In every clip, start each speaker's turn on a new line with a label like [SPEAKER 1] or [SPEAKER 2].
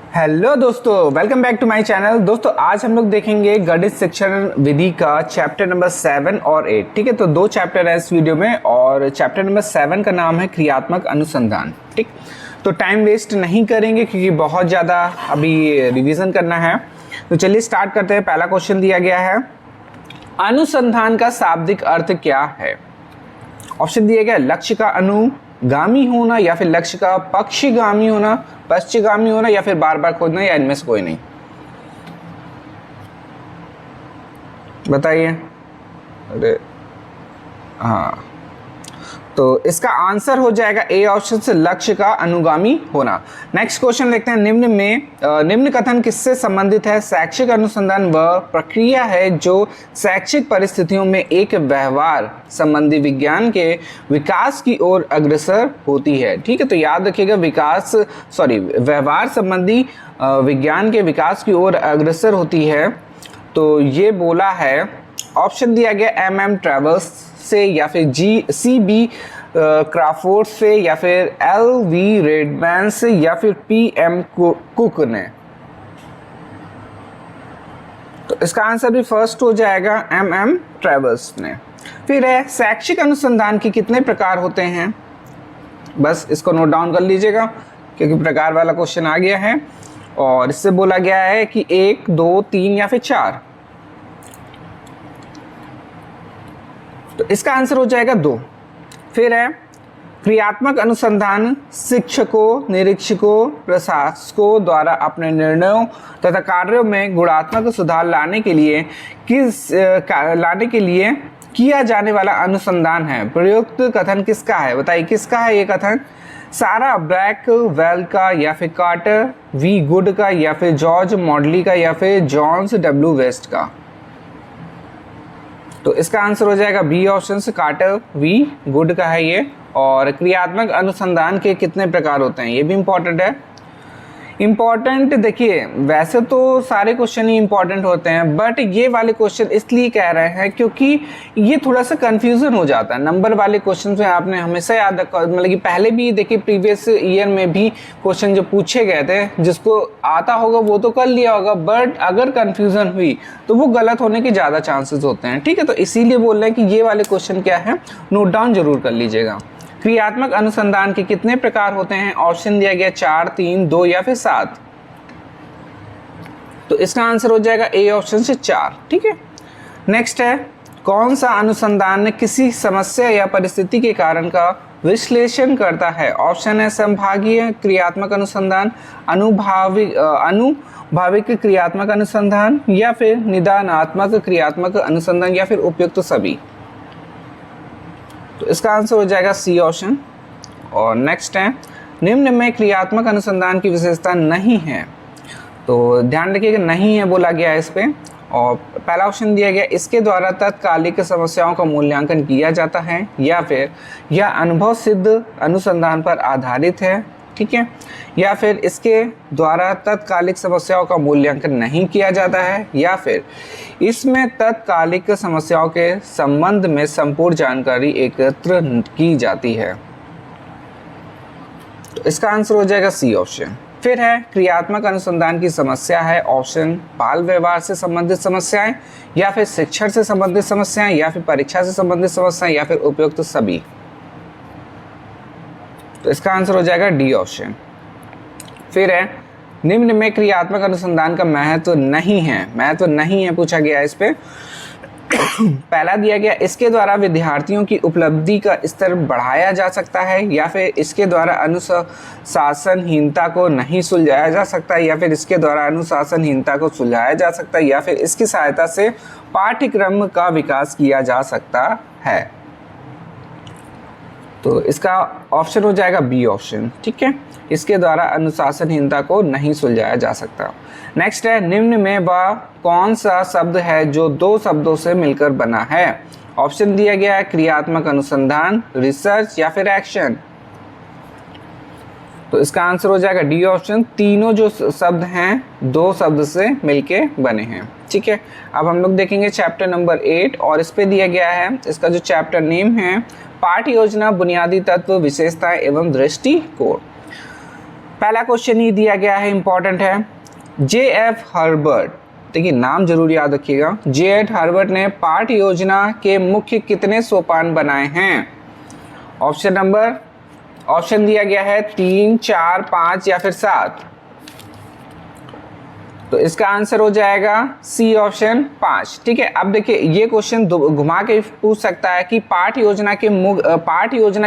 [SPEAKER 1] Hello दोस्तों, welcome back to my channel. दोस्तों आज हम लोग देखेंगे गणित शिक्षण विधि का चैप्टर नंबर 7 और 8। ठीक है, तो दो चैप्टर है इस वीडियो में और चैप्टर नंबर 7 का नाम है क्रियात्मक अनुसंधान। ठीक, तो टाइम वेस्ट नहीं करेंगे क्योंकि बहुत ज़्यादा अभी रिवीजन करना है। तो चलिए स्टार्ट करते हैं। पहला क्वेश्चन दिया गया है, अनुसंधान का शाब्दिक अर्थ क्या है। ऑप्शन दिया गया, लक्ष्य का अनुगामी होना या फिर लक्ष्य का पक्षगामी होना, पश्चिगामी होना या फिर बार बार खोजना या इनमें से कोई नहीं। बताइए। अरे हाँ, तो इसका आंसर हो जाएगा ए ऑप्शन से, लक्ष्य का अनुगामी होना। नेक्स्ट क्वेश्चन देखते हैं, निम्न कथन किससे संबंधित है। शैक्षिक अनुसंधान वह प्रक्रिया है जो शैक्षिक परिस्थितियों में एक व्यवहार संबंधी विज्ञान के विकास की ओर अग्रसर होती है। ठीक है, तो याद रखिएगा व्यवहार संबंधी विज्ञान के विकास की ओर अग्रसर होती है। तो ये बोला है, ऑप्शन दिया गया एम ट्रेवर्स से या फिर सी.बी. क्राफोर्ड से या फिर एल.वी. रेडमैन से या फिर पी.एम. कुक ने। तो इसका आंसर भी फर्स्ट हो जाएगा, एम ट्रेवर्स ने। फिर है, शैक्षिक अनुसंधान के कितने प्रकार होते हैं। बस इसको नोट डाउन कर लीजिएगा क्योंकि प्रकार वाला क्वेश्चन आ गया है और इससे बोला गया है कि 1, 2, 3 या फिर 4। तो इसका आंसर हो जाएगा 2। फिर है, क्रियात्मक अनुसंधान शिक्षकों, निरीक्षकों, प्रशासकों द्वारा अपने निर्णयों तथा कार्यों में गुणात्मक सुधार लाने के लिए किया जाने वाला अनुसंधान है। प्रयुक्त कथन किसका है। बताइए किसका है ये कथन। सारा ब्रैकवेल का या फिर कार्टर वी गुड का या फिर जॉर्ज मॉडली का या फिर जॉन्स डब्ल्यू वेस्ट का। तो इसका आंसर हो जाएगा बी ऑप्शन से, कार्टर वी गुड का है ये। और क्रियात्मक अनुसंधान के कितने प्रकार होते हैं, ये भी इंपॉर्टेंट है। इम्पॉर्टेंट देखिए, वैसे तो सारे क्वेश्चन ही इम्पॉर्टेंट होते हैं बट ये वाले क्वेश्चन इसलिए कह रहे हैं क्योंकि ये थोड़ा सा कंफ्यूजन हो जाता है। नंबर वाले क्वेश्चन में आपने हमेशा याद रखा, मतलब कि पहले भी देखिए प्रीवियस ईयर में भी क्वेश्चन जो पूछे गए थे, जिसको आता होगा वो तो कर लिया होगा बट अगर कंफ्यूजन हुई तो वो गलत होने के ज़्यादा चांसेस होते हैं। ठीक है, तो इसीलिए बोल रहे हैं कि ये वाले क्वेश्चन क्या है, नोट डाउन जरूर कर लीजिएगा। क्रियात्मक अनुसंधान के कितने प्रकार होते हैं। ऑप्शन दिया गया 4, 3, 2 या फिर 7। तो इसका आंसर हो जाएगा ए ऑप्शन से 4। ठीक है, नेक्स्ट है, कौन सा अनुसंधान किसी समस्या या परिस्थिति के कारण का विश्लेषण करता है। ऑप्शन है संभागीय क्रियात्मक अनुसंधान, अनुभाविक क्रियात्मक अनुसंधान या फिर निदानात्मक क्रियात्मक अनुसंधान या फिर उपयुक्त सभी। तो इसका आंसर हो जाएगा सी ऑप्शन। और नेक्स्ट है, निम्न में क्रियात्मक अनुसंधान की विशेषता नहीं है। तो ध्यान रखिएगा, नहीं है बोला गया है इस पे। और पहला ऑप्शन दिया गया, इसके द्वारा तत्कालिक समस्याओं का मूल्यांकन किया जाता है या फिर यह अनुभव सिद्ध अनुसंधान पर आधारित है। ठीक है, या फिर इसके द्वारा तत्कालिक समस्याओं का मूल्यांकन नहीं किया जाता है या फिर इसमें तत्कालिक समस्याओं के संबंध में संपूर्ण जानकारी एकत्र की जाती है। तो इसका आंसर हो जाएगा सी ऑप्शन। फिर है, क्रियात्मक अनुसंधान की समस्या है। ऑप्शन बाल व्यवहार से संबंधित समस्याएं या फिर शिक्षण से संबंधित समस्याएं या फिर परीक्षा से संबंधित समस्याएं या फिर उपयुक्त सभी। तो इसका आंसर हो जाएगा डी ऑप्शन। फिर है, निम्न में क्रियात्मक अनुसंधान का महत्व नहीं है पूछा गया इस पे। पहला दिया गया, इसके द्वारा विद्यार्थियों की उपलब्धि का स्तर बढ़ाया जा सकता है या फिर इसके द्वारा अनुशासनहीनता को नहीं सुलझाया जा सकता है या फिर इसके द्वारा अनुशासनहीनता को सुलझाया जा सकता है या फिर इसकी सहायता से पाठ्यक्रम का विकास किया जा सकता है। तो इसका ऑप्शन हो जाएगा बी ऑप्शन। ठीक है, इसके द्वारा अनुशासनहीनता को नहीं सुलझाया जा सकता। नेक्स्ट है, निम्न में वह कौन सा शब्द है जो 2 शब्दों से मिलकर बना है। ऑप्शन दिया गया है क्रियात्मक अनुसंधान, रिसर्च या फिर एक्शन। तो इसका आंसर हो जाएगा डी ऑप्शन। तीनों जो शब्द हैं 2 शब्द से मिलके बने हैं। ठीक है, अब हम लोग देखेंगे चैप्टर नंबर 8 और इस पे दिया गया है, इसका जो चैप्टर नेम है, पाठ्य योजना, बुनियादी तत्व, विशेषताएं एवं दृष्टिकोण। पहला क्वेश्चन ये दिया गया है, इंपॉर्टेंट है। J.F. हर्बर्ट, देखिए नाम जरूर याद रखिएगा। J.F. हर्बर्ट ने पाठ योजना के मुख्य कितने सोपान बनाए हैं? ऑप्शन दिया गया है 3, 4, 5 या फिर 7। तो इसका आंसर हो जाएगा सी ऑप्शन 5। ठीक है, अब देखिए ये क्वेश्चन घुमा के पूछ सकता है कि पाठ योजना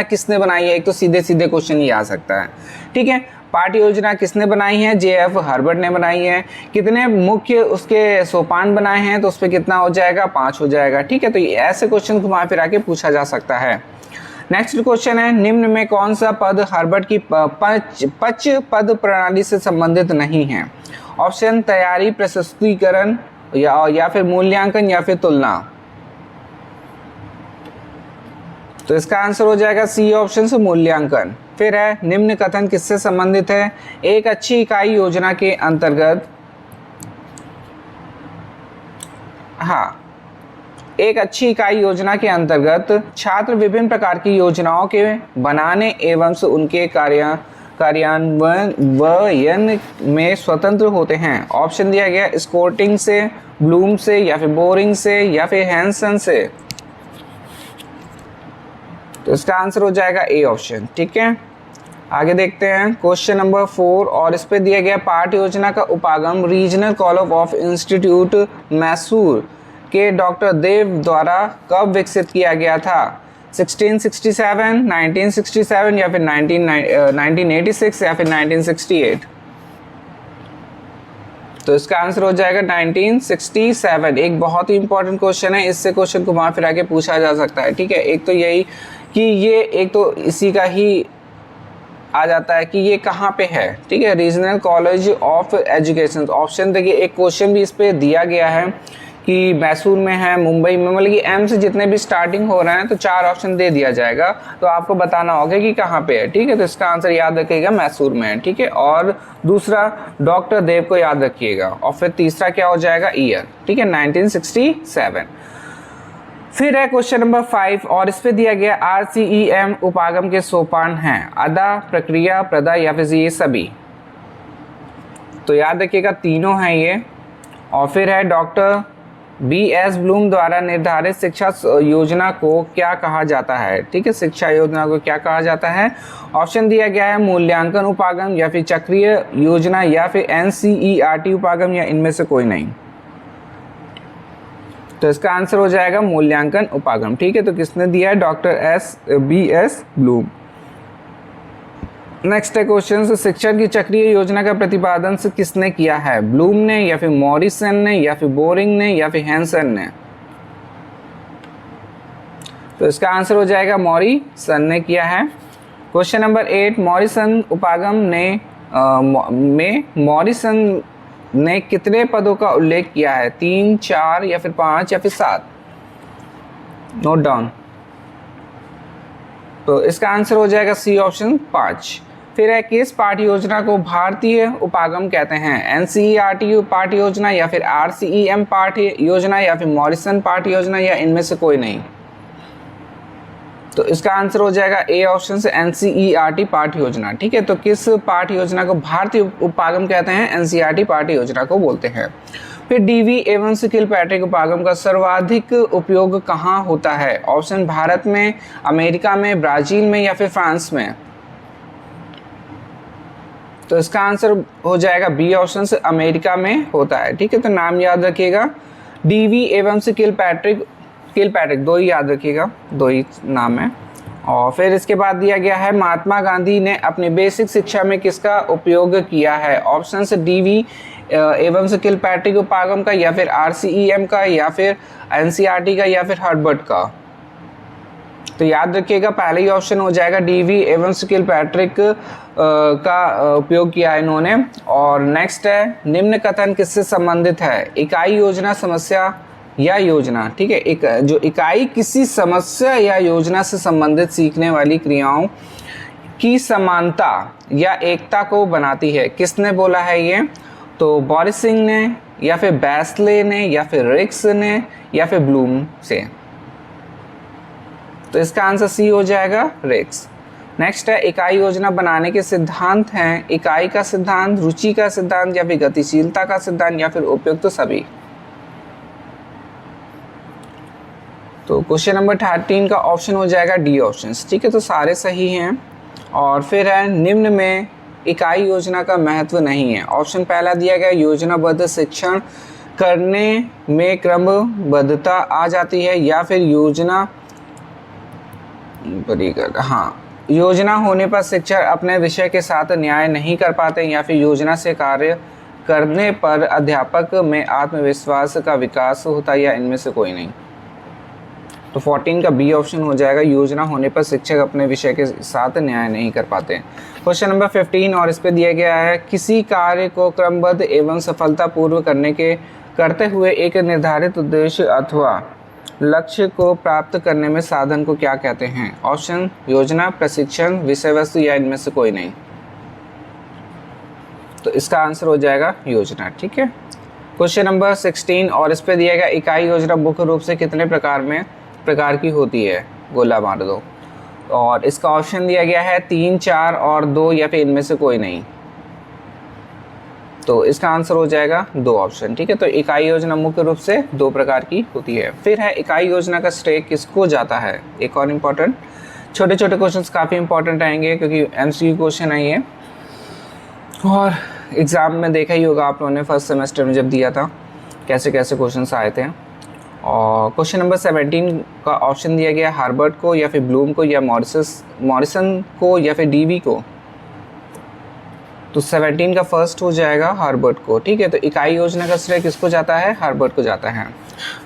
[SPEAKER 1] किसने बनाई है। एक तो सीधे सीधे क्वेश्चन ही आ सकता है। ठीक है, पाठ योजना किसने बनाई है? J.F. हर्बर्ट ने बनाई है। कितने मुख्य उसके सोपान बनाए हैं? तो उस पर कितना हो जाएगा? 5 हो जाएगा। ठीक है, तो ऐसे क्वेश्चन घुमा फिरा के पूछा जा सकता है। नेक्स्ट क्वेश्चन है, निम्न में कौन सा पद हर्बर्ट की पच पद प्रणाली से संबंधित नहीं है? ऑप्शन तैयारी, प्रस्तुतीकरण या फिर मूल्यांकन या फिर तुलना। तो इसका आंसर हो जाएगा सी ऑप्शन से मूल्यांकन। फिर है, निम्न कथन किससे संबंधित है? एक अच्छी इकाई योजना के अंतर्गत, एक अच्छी इकाई योजना के अंतर्गत छात्र विभिन्न प्रकार की योजनाओं के बनाने एवं उनके कार्यान्वयन में स्वतंत्र होते हैं। ऑप्शन दिया गया स्कोटिंग से, ब्लूम से या फिर बोरिंग से या फिर हैंसन से। तो इसका आंसर हो जाएगा ए ऑप्शन। ठीक है, आगे देखते हैं क्वेश्चन नंबर 4, और इस पे दिया गया पाठ योजना का उपागम regional college of institute Mysore के डॉक्टर देव द्वारा कब विकसित किया गया था? 1667, 1967 या फिर 1986 या फिर 1968। तो इसका आंसर हो जाएगा 1967। एक बहुत ही इंपॉर्टेंट क्वेश्चन है, इससे क्वेश्चन को घुमा फिरा के पूछा जा सकता है। ठीक है, एक तो यही कि ये एक तो इसी का ही आ जाता है कि ये कहाँ पे है। ठीक है, regional college of education. Option देखिए, एक क्वेश्चन भी इस पे दिया गया है कि मैसूर में है, मुंबई में, मतलब कि एम से जितने भी स्टार्टिंग हो रहे हैं तो 4 ऑप्शन दे दिया जाएगा, तो आपको बताना होगा कि कहाँ पे है। ठीक है, तो इसका आंसर याद रखिएगा मैसूर में है। ठीक है, और दूसरा डॉक्टर देव को याद रखिएगा, और फिर तीसरा क्या हो जाएगा? ईयर। ठीक है, 1967। फिर है क्वेश्चन नंबर 5, और इस पे दिया गया RCEM उपागम के सोपान हैं, अदा, प्रक्रिया, प्रदा या फिर ये सभी। तो याद रखिएगा तीनों हैं ये। और फिर है डॉक्टर B.S. ब्लूम द्वारा निर्धारित शिक्षा योजना को क्या कहा जाता है? ठीक है, शिक्षा योजना को क्या कहा जाता है? ऑप्शन दिया गया है मूल्यांकन उपागम या फिर चक्रीय योजना या फिर NCERT उपागम या इनमें से कोई नहीं। तो इसका आंसर हो जाएगा मूल्यांकन उपागम। ठीक है, तो किसने दिया है? Doctor B.S. ब्लूम। नेक्स्ट है क्वेश्चन, शिक्षण की चक्रीय योजना का प्रतिपादन से किसने किया है? ब्लूम ने या फिर मॉरिसन ने या फिर बोरिंग ने या फिर हैंसन ने? तो इसका आंसर हो जाएगा मॉरिसन ने किया है। क्वेश्चन नंबर 8, मॉरिसन उपागम में मॉरिसन ने कितने पदों का उल्लेख किया है? 3, 4 या फिर 5 या फिर 7? Note down. तो इसका आंसर हो जाएगा सी ऑप्शन 5। फिर है, किस पाठ योजना को भारतीय उपागम कहते हैं? NCERT पाठ योजना या फिर RCEM पाठ योजना या फिर मॉरिसन पाठ योजना या इनमें से कोई नहीं? तो इसका आंसर हो जाएगा ए ऑप्शन से NCERT पाठ योजना। ठीक है, तो किस पाठ योजना को भारतीय उपागम कहते हैं? NCERT पाठ योजना को बोलते हैं। फिर DV एवं किलपैट्रिक उपागम का सर्वाधिक उपयोग कहाँ होता है? ऑप्शन भारत में, अमेरिका में, ब्राजील में या फिर फ्रांस में? तो इसका आंसर हो जाएगा बी ऑप्शन से, अमेरिका में होता है। ठीक है, तो नाम याद रखिएगा, DV एवं किलपैट्रिक, दो ही याद रखिएगा, दो ही नाम है। और फिर इसके बाद दिया गया है, महात्मा गांधी ने अपनी बेसिक शिक्षा में किसका उपयोग किया है? ऑप्शन से DV एवं से किलपैट्रिक उपागम का या फिर RCEM का या फिर NCERT का या फिर हर्बर्ट का? तो याद रखिएगा पहले ही ऑप्शन हो जाएगा DV एवं से किलपैट्रिक का उपयोग किया है इन्होंने। और नेक्स्ट है, निम्न कथन किससे संबंधित है? इकाई, योजना, समस्या या योजना। ठीक है, एक जो इकाई किसी समस्या या योजना से संबंधित सीखने वाली क्रियाओं की समानता या एकता को बनाती है, किसने बोला है ये? तो बोरिसिंग ने या फिर बैस्ले ने या फिर रिक्स ने या फिर ब्लूम से? तो इसका आंसर सी हो जाएगा, रिक्स। नेक्स्ट है इकाई योजना बनाने के सिद्धांत हैं इकाई का सिद्धांत, रुचि का सिद्धांत या फिर गतिशीलता का सिद्धांत या फिर उपयुक्त सभी। तो क्वेश्चन नंबर 13 का ऑप्शन हो जाएगा डी ऑप्शन। ठीक है, तो सारे सही हैं। और फिर है निम्न में इकाई योजना का महत्व नहीं है। ऑप्शन पहला दिया गया योजनाबद्ध शिक्षण करने में क्रमबद्धता आ जाती है या फिर योजना होने पर शिक्षक अपने विषय के साथ न्याय नहीं कर पाते या फिर योजना से कार्य करने पर अध्यापक में आत्मविश्वास का विकास होता है या इनमें से कोई नहीं। तो 14 का बी ऑप्शन हो जाएगा, योजना होने पर शिक्षक अपने विषय के साथ न्याय नहीं कर पाते। क्वेश्चन नंबर 15 और इस पे दिया गया है किसी कार्य को क्रमबद्ध एवं सफलतापूर्वक करते हुए एक निर्धारित उद्देश्य अथवा लक्ष्य को प्राप्त करने में साधन को क्या कहते हैं। ऑप्शन योजना, प्रशिक्षण, विषय वस्तु या इनमें से कोई नहीं। तो इसका आंसर हो जाएगा योजना। ठीक है, क्वेश्चन नंबर 16 और इस पे दिया गया इकाई योजना मुख्य रूप से कितने प्रकार की होती है, गोला मार दो। और इसका ऑप्शन दिया गया है 3, 4 और 2 या फिर इनमें से कोई नहीं। तो इसका आंसर हो जाएगा 2 ऑप्शन। ठीक है, तो इकाई योजना मुख्य रूप से 2 प्रकार की होती है। फिर है इकाई योजना का श्रेय किसको जाता है। एक और इम्पोर्टेंट, छोटे छोटे क्वेश्चंस काफ़ी इंपॉर्टेंट आएंगे क्योंकि MCQ क्वेश्चन है ये, और एग्ज़ाम में देखा ही होगा आप लोगों ने फर्स्ट सेमेस्टर में जब दिया था कैसे कैसे क्वेश्चंस आए थे। और क्वेश्चन नंबर 17 का ऑप्शन दिया गया हार्वर्ड को या फिर ब्लूम को या मॉरिसन को या फिर DV को। तो 17 का फर्स्ट हो जाएगा हार्वर्ड को। ठीक है, तो इकाई योजना का श्रेय किसको जाता है, हार्वर्ड को जाता है।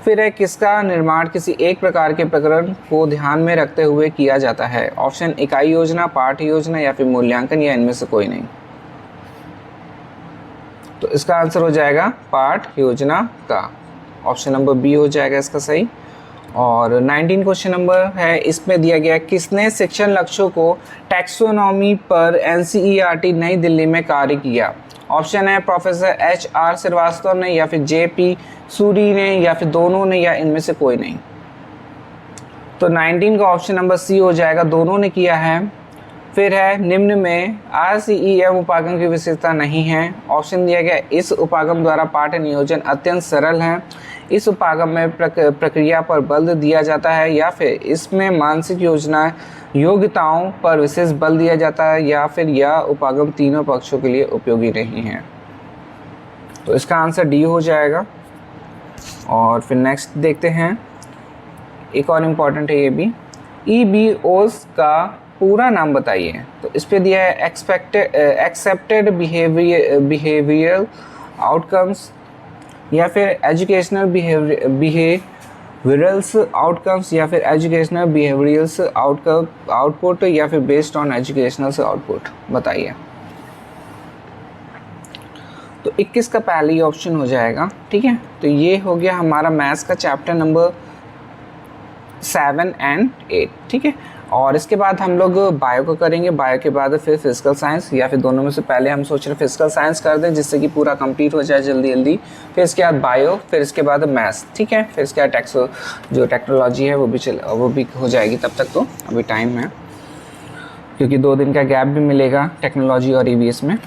[SPEAKER 1] फिर है किसका निर्माण किसी एक प्रकार के प्रकरण को ध्यान में रखते हुए किया जाता है। ऑप्शन इकाई योजना, पाठ योजना या फिर मूल्यांकन या इनमें से कोई नहीं। तो इसका आंसर हो जाएगा पाठ योजना का। ऑप्शन नंबर बी हो जाएगा इसका सही। और 19 क्वेश्चन नंबर है, इसमें दिया गया किसने शिक्षण लक्ष्यों को टैक्सोनॉमी पर NCERT नई दिल्ली में कार्य किया। ऑप्शन है प्रोफेसर HR श्रीवास्तव ने या फिर JP सूरी ने या फिर दोनों ने या इनमें से कोई नहीं। तो 19 का ऑप्शन नंबर सी हो जाएगा, दोनों ने किया है। फिर है निम्न में RCEM उपागम की विशेषता नहीं है। ऑप्शन दिया गया इस उपागम द्वारा पाठ नियोजन अत्यंत सरल है, इस उपागम में प्रक्रिया पर बल दिया जाता है या फिर इसमें मानसिक योग्यताओं पर विशेष बल दिया जाता है या फिर यह उपागम तीनों पक्षों के लिए उपयोगी नहीं है। तो इसका आंसर डी हो जाएगा। और फिर नेक्स्ट देखते हैं, एक और इम्पॉर्टेंट है ये भी, EBOs का पूरा नाम बताइए। तो इस पे दिया है एक्सेप्टेड बिहेवियरल आउटकम्स या फिर एजुकेशनल बिहेवियरल्स आउटकम्स या फिर एजुकेशनल बिहेवियरल्स आउटपुट या फिर बेस्ड ऑन एजुकेशनल आउटपुट बताइए। तो 21 का पहले ही ऑप्शन हो जाएगा। ठीक है, तो ये हो गया हमारा मैथ्स का चैप्टर नंबर 7 और 8। ठीक है, और इसके बाद हम लोग बायो को करेंगे, बायो के बाद फिर फिजिकल साइंस या फिर दोनों में से पहले हम सोच रहे हैं फिजिकल साइंस कर दें जिससे कि पूरा कंप्लीट हो जाए जल्दी जल्दी। फिर इसके बाद बायो, फिर इसके बाद मैथ्स। ठीक है, फिर इसके बाद जो टेक्नोलॉजी है वो भी हो जाएगी। तब तक तो अभी टाइम है क्योंकि 2 दिन का गैप भी मिलेगा टेक्नोलॉजी और EVS में,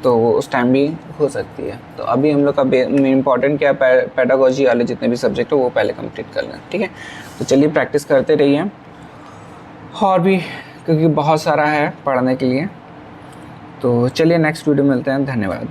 [SPEAKER 1] तो उस टाइम भी हो सकती है। तो अभी हम लोग का इम्पॉर्टेंट क्या पेडागोजी वाले जितने भी सब्जेक्ट हो वो पहले कंप्लीट कर लें। ठीक है, तो चलिए प्रैक्टिस करते रहिए और भी क्योंकि बहुत सारा है पढ़ने के लिए। तो चलिए नेक्स्ट वीडियो मिलते हैं, धन्यवाद।